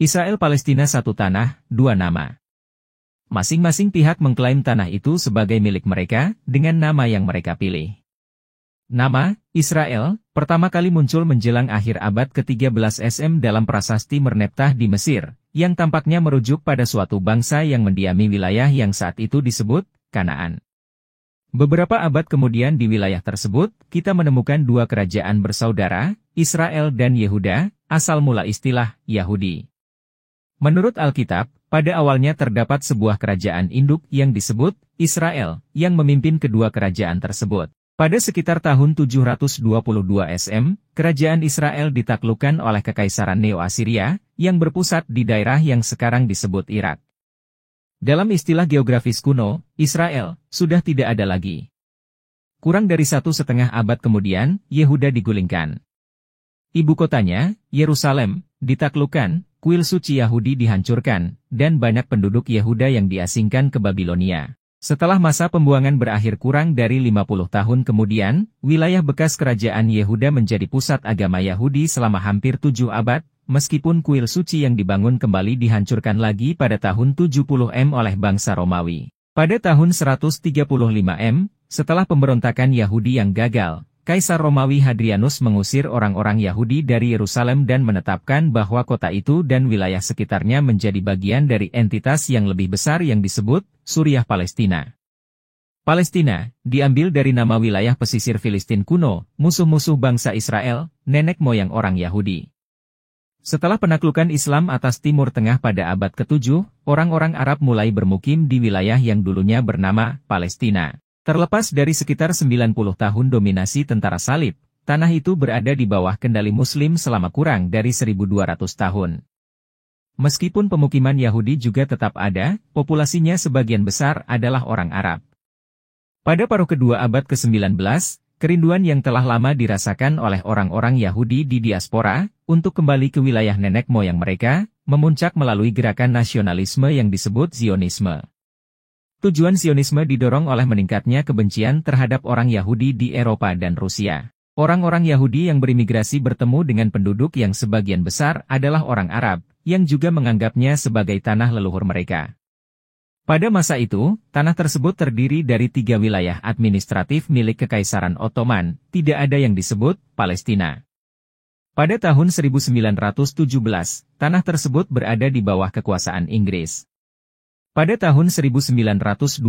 Israel-Palestina satu tanah, dua nama. Masing-masing pihak mengklaim tanah itu sebagai milik mereka, dengan nama yang mereka pilih. Nama, Israel, pertama kali muncul menjelang akhir abad ke-13 SM dalam prasasti Merneptah di Mesir, yang tampaknya merujuk pada suatu bangsa yang mendiami wilayah yang saat itu disebut Kanaan. Beberapa abad kemudian di wilayah tersebut, kita menemukan dua kerajaan bersaudara, Israel dan Yehuda, asal mula istilah Yahudi. Menurut Alkitab, pada awalnya terdapat sebuah kerajaan induk yang disebut Israel, yang memimpin kedua kerajaan tersebut. Pada sekitar tahun 722 SM, kerajaan Israel ditaklukkan oleh Kekaisaran Neo-Asiria, yang berpusat di daerah yang sekarang disebut Irak. Dalam istilah geografis kuno, Israel sudah tidak ada lagi. Kurang dari 1,5 abad kemudian, Yehuda digulingkan. Ibu kotanya, Yerusalem, ditaklukkan, kuil suci Yahudi dihancurkan, dan banyak penduduk Yehuda yang diasingkan ke Babilonia. Setelah masa pembuangan berakhir kurang dari 50 tahun kemudian, wilayah bekas kerajaan Yehuda menjadi pusat agama Yahudi selama hampir 7 abad, meskipun kuil suci yang dibangun kembali dihancurkan lagi pada tahun 70 M oleh bangsa Romawi. Pada tahun 135 M, setelah pemberontakan Yahudi yang gagal, Kaisar Romawi Hadrianus mengusir orang-orang Yahudi dari Yerusalem dan menetapkan bahwa kota itu dan wilayah sekitarnya menjadi bagian dari entitas yang lebih besar yang disebut Suriah Palestina. Palestina diambil dari nama wilayah pesisir Filistin kuno, musuh-musuh bangsa Israel, nenek moyang orang Yahudi. Setelah penaklukan Islam atas Timur Tengah pada abad ke-7, orang-orang Arab mulai bermukim di wilayah yang dulunya bernama Palestina. Terlepas dari sekitar 90 tahun dominasi tentara salib, tanah itu berada di bawah kendali Muslim selama kurang dari 1.200 tahun. Meskipun pemukiman Yahudi juga tetap ada, populasinya sebagian besar adalah orang Arab. Pada paruh kedua abad ke-19, kerinduan yang telah lama dirasakan oleh orang-orang Yahudi di diaspora, untuk kembali ke wilayah nenek moyang mereka, memuncak melalui gerakan nasionalisme yang disebut Zionisme. Tujuan Zionisme didorong oleh meningkatnya kebencian terhadap orang Yahudi di Eropa dan Rusia. Orang-orang Yahudi yang berimigrasi bertemu dengan penduduk yang sebagian besar adalah orang Arab, yang juga menganggapnya sebagai tanah leluhur mereka. Pada masa itu, tanah tersebut terdiri dari 3 wilayah administratif milik Kekaisaran Ottoman, tidak ada yang disebut Palestina. Pada tahun 1917, tanah tersebut berada di bawah kekuasaan Inggris. Pada tahun 1923,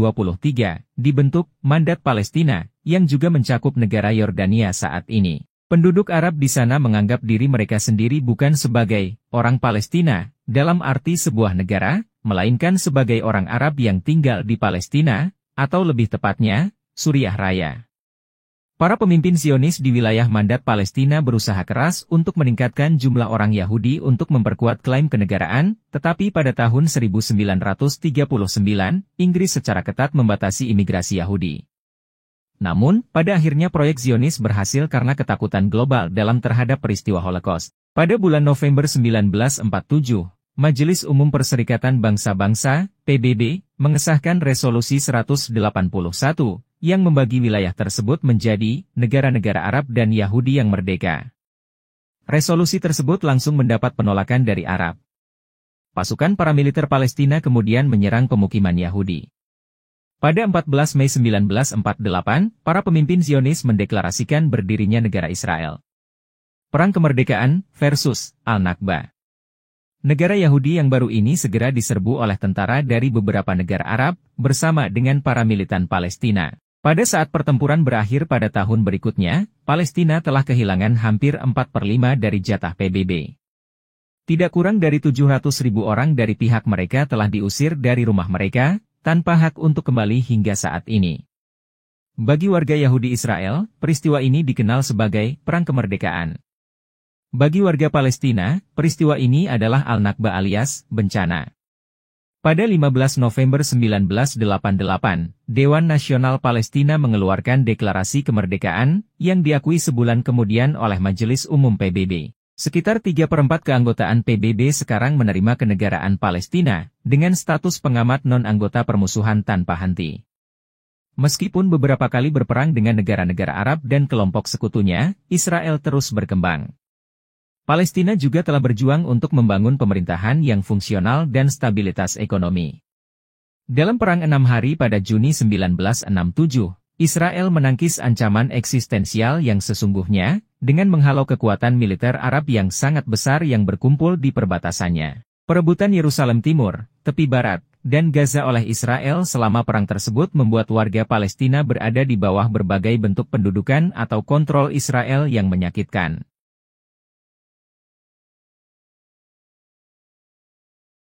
dibentuk Mandat Palestina, yang juga mencakup negara Yordania saat ini. Penduduk Arab di sana menganggap diri mereka sendiri bukan sebagai orang Palestina, dalam arti sebuah negara, melainkan sebagai orang Arab yang tinggal di Palestina, atau lebih tepatnya, Suriah Raya. Para pemimpin Zionis di wilayah Mandat Palestina berusaha keras untuk meningkatkan jumlah orang Yahudi untuk memperkuat klaim kenegaraan, tetapi pada tahun 1939, Inggris secara ketat membatasi imigrasi Yahudi. Namun, pada akhirnya proyek Zionis berhasil karena ketakutan global dalam terhadap peristiwa Holocaust. Pada bulan November 1947, Majelis Umum Perserikatan Bangsa-Bangsa, PBB, mengesahkan Resolusi 181, yang membagi wilayah tersebut menjadi negara-negara Arab dan Yahudi yang merdeka. Resolusi tersebut langsung mendapat penolakan dari Arab. Pasukan paramiliter Palestina kemudian menyerang pemukiman Yahudi. Pada 14 Mei 1948, para pemimpin Zionis mendeklarasikan berdirinya negara Israel. Perang kemerdekaan versus Al-Nakba. Negara Yahudi yang baru ini segera diserbu oleh tentara dari beberapa negara Arab, bersama dengan para militan Palestina. Pada saat pertempuran berakhir pada tahun berikutnya, Palestina telah kehilangan hampir 4/5 dari jatah PBB. Tidak kurang dari 700.000 orang dari pihak mereka telah diusir dari rumah mereka, tanpa hak untuk kembali hingga saat ini. Bagi warga Yahudi Israel, peristiwa ini dikenal sebagai Perang Kemerdekaan. Bagi warga Palestina, peristiwa ini adalah Al-Nakba alias bencana. Pada 15 November 1988, Dewan Nasional Palestina mengeluarkan deklarasi kemerdekaan, yang diakui sebulan kemudian oleh Majelis Umum PBB. Sekitar 3/4 keanggotaan PBB sekarang menerima kenegaraan Palestina, dengan status pengamat non-anggota permusuhan tanpa henti. Meskipun beberapa kali berperang dengan negara-negara Arab dan kelompok sekutunya, Israel terus berkembang. Palestina juga telah berjuang untuk membangun pemerintahan yang fungsional dan stabilitas ekonomi. Dalam Perang 6 Hari pada Juni 1967, Israel menangkis ancaman eksistensial yang sesungguhnya, dengan menghalau kekuatan militer Arab yang sangat besar yang berkumpul di perbatasannya. Perebutan Yerusalem Timur, tepi barat, dan Gaza oleh Israel selama perang tersebut membuat warga Palestina berada di bawah berbagai bentuk pendudukan atau kontrol Israel yang menyakitkan.